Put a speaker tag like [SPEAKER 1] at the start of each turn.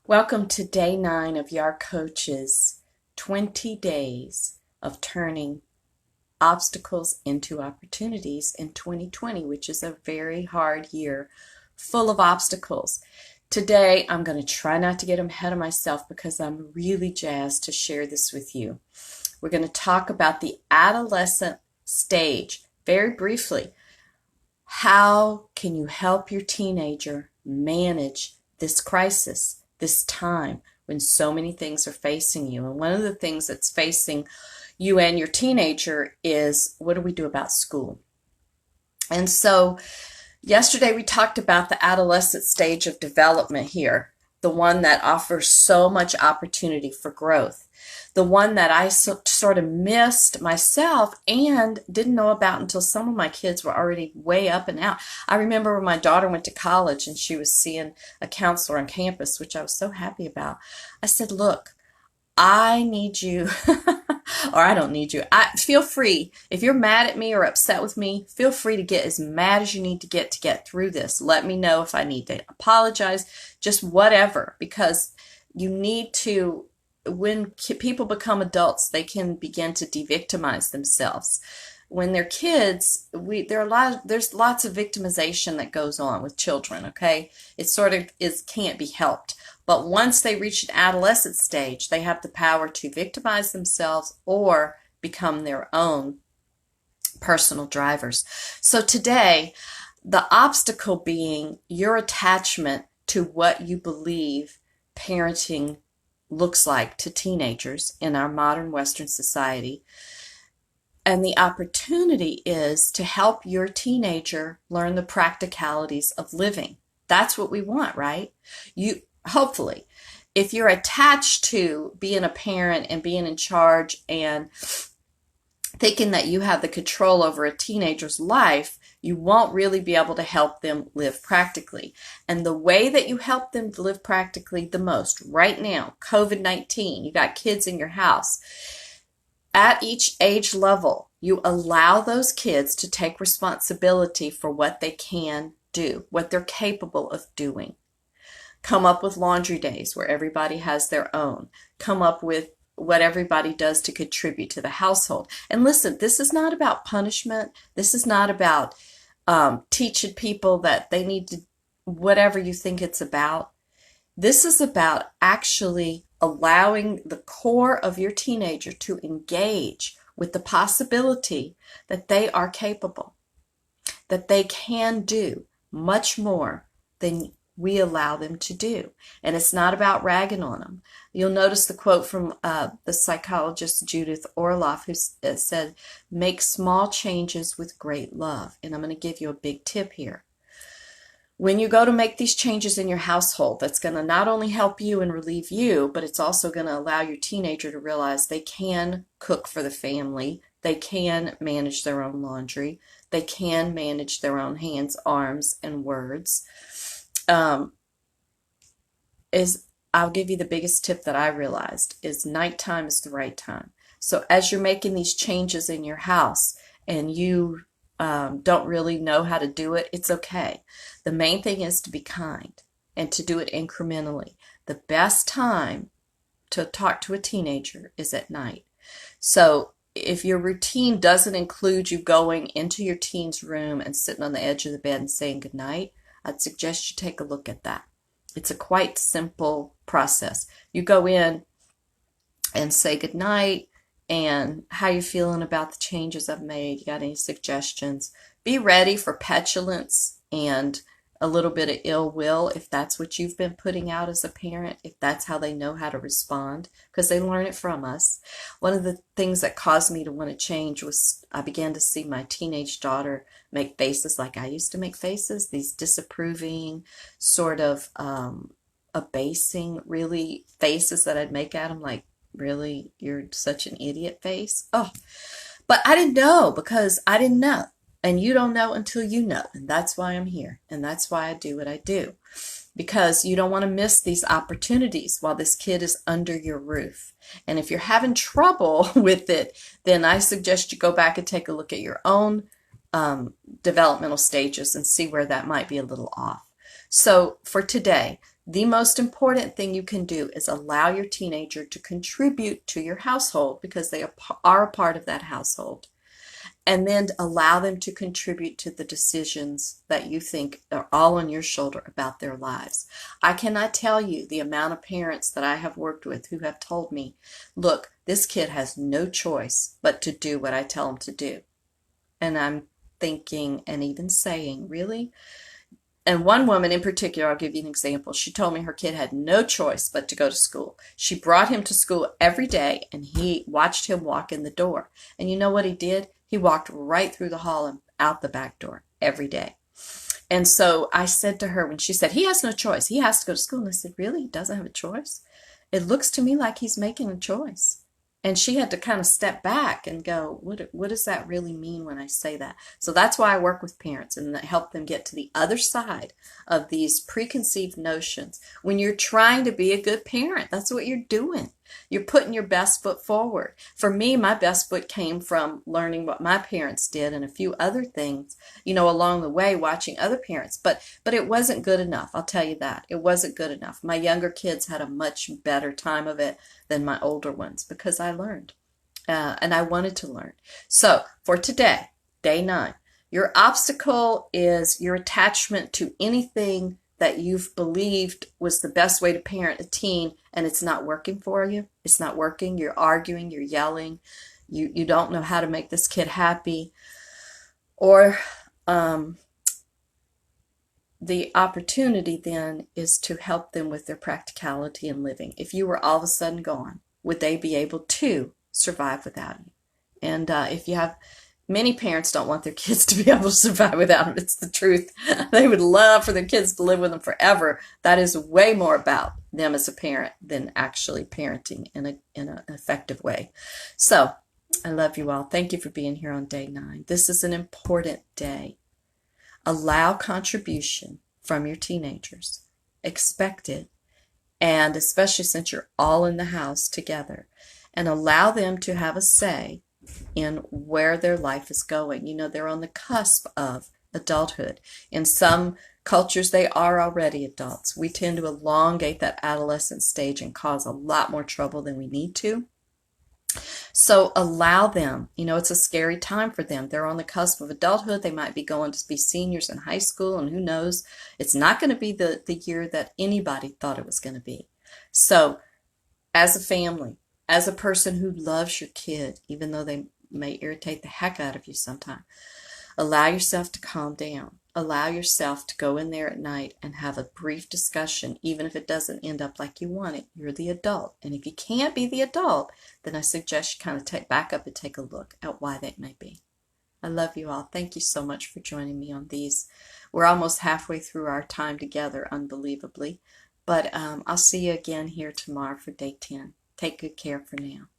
[SPEAKER 1] Welcome to day 9 of Your Coach's 20 days of turning obstacles into opportunities in 2020, which is a very hard year full of obstacles. Today, I'm going to try not to get ahead of myself because I'm really jazzed to share this with you. We're going to talk about the adolescent stage very briefly. How can you help your teenager manage this crisis, this time when so many things are facing you? And one of the things that's facing you and your teenager is, what do we do about school? And so yesterday we talked about the adolescent stage of development here, the one that offers so much opportunity for growth, the one that I sort of missed myself and didn't know about until some of my kids were already way up and out. I remember when my daughter went to college and she was seeing a counselor on campus, which I was so happy about. I said, look, I need you, or I don't need you. Feel free. If you're mad at me or upset with me, feel free to get as mad as you need to get through this. Let me know if I need to apologize, just whatever, because you need to, when people become adults, they can begin to de-victimize themselves. When they're kids, there's lots of victimization that goes on with children, okay? It sort of can't be helped. But once they reach an adolescent stage, they have the power to victimize themselves or become their own personal drivers. So today, the obstacle being your attachment to what you believe parenting looks like to teenagers in our modern Western society. And the opportunity is to help your teenager learn the practicalities of living. That's what we want, right? Hopefully, if you're attached to being a parent and being in charge and thinking that you have the control over a teenager's life, you won't really be able to help them live practically. And the way that you help them live practically the most right now, COVID-19, you got kids in your house. At each age level, you allow those kids to take responsibility for what they can do, what they're capable of doing. Come up with laundry days where everybody has their own. Come up with what everybody does to contribute to the household. And listen, this is not about punishment. This is not about teaching people that they need to, whatever you think it's about. This is about actually allowing the core of your teenager to engage with the possibility that they are capable, that they can do much more than we allow them to do. And it's not about ragging on them. You'll notice the quote from the psychologist Judith Orloff, who said, make small changes with great love. And I'm going to give you a big tip here. When you go to make these changes in your household, that's going to not only help you and relieve you, but it's also going to allow your teenager to realize they can cook for the family, they can manage their own laundry, they can manage their own hands, arms, and words. I'll give you the biggest tip that I realized is nighttime is the right time. So as you're making these changes in your house and you don't really know how to do it, it's okay. The main thing is to be kind and to do it incrementally. The best time to talk to a teenager is at night. So if your routine doesn't include you going into your teen's room and sitting on the edge of the bed and saying goodnight, I'd suggest you take a look at that. It's a quite simple process. You go in and say goodnight and how you feeling about the changes I've made. You got any suggestions? Be ready for petulance and a little bit of ill will if that's what you've been putting out as a parent, if that's how they know how to respond, because they learn it from us. One of the things that caused me to want to change was I began to see my teenage daughter make faces like I used to make faces, these disapproving, sort of abasing, really faces that I'd make at them like, really, you're such an idiot face? Oh, but I didn't know because I didn't know. And you don't know until you know. And that's why I'm here. And that's why I do what I do. Because you don't want to miss these opportunities while this kid is under your roof. And if you're having trouble with it, then I suggest you go back and take a look at your own developmental stages and see where that might be a little off. So for today, The most important thing you can do is allow your teenager to contribute to your household because they are a part of that household. And then allow them to contribute to the decisions that you think are all on your shoulder about their lives. I cannot tell you the amount of parents that I have worked with who have told me, look, this kid has no choice but to do what I tell him to do. And I'm thinking and even saying, really? And one woman in particular, I'll give you an example. She told me her kid had no choice but to go to school. She brought him to school every day and he watched him walk in the door. And you know what he did? He walked right through the hall and out the back door every day. And so I said to her when she said, he has no choice, he has to go to school. And I said, really? He doesn't have a choice? It looks to me like he's making a choice. And she had to kind of step back and go, what does that really mean when I say that? So that's why I work with parents and help them get to the other side of these preconceived notions. When you're trying to be a good parent, that's what you're doing. You're putting your best foot forward. For me, my best foot came from learning what my parents did and a few other things, along the way, watching other parents. But it wasn't good enough. I'll tell you that. It wasn't good enough. My younger kids had a much better time of it than my older ones because I learned. And I wanted to learn. So for today, day 9, your obstacle is your attachment to anything that you've believed was the best way to parent a teen, and it's not working for you. It's not working. You're arguing, you're yelling, you don't know how to make this kid happy. Or the opportunity then is to help them with their practicality and living. If you were all of a sudden gone, would they be able to survive without you? And if you have many parents don't want their kids to be able to survive without them. It's the truth. They would love for their kids to live with them forever. That is way more about them as a parent than actually parenting in an effective way. So I love you all. Thank you for being here on day 9. This is an important day. Allow contribution from your teenagers. Expect it. And especially since you're all in the house together. And allow them to have a say in where their life is going. They're on the cusp of adulthood. In some cultures, they are already adults. We tend to elongate that adolescent stage and cause a lot more trouble than we need to. So allow them. It's a scary time for them. They're on the cusp of adulthood. They might be going to be seniors in high school, and who knows? It's not going to be the year that anybody thought it was going to be. So as a family, as a person who loves your kid, even though they may irritate the heck out of you sometimes, allow yourself to calm down. Allow yourself to go in there at night and have a brief discussion, even if it doesn't end up like you want it. You're the adult. And if you can't be the adult, then I suggest you kind of back up and take a look at why that may be. I love you all. Thank you so much for joining me on these. We're almost halfway through our time together, unbelievably. But I'll see you again here tomorrow for day 10. Take good care for now.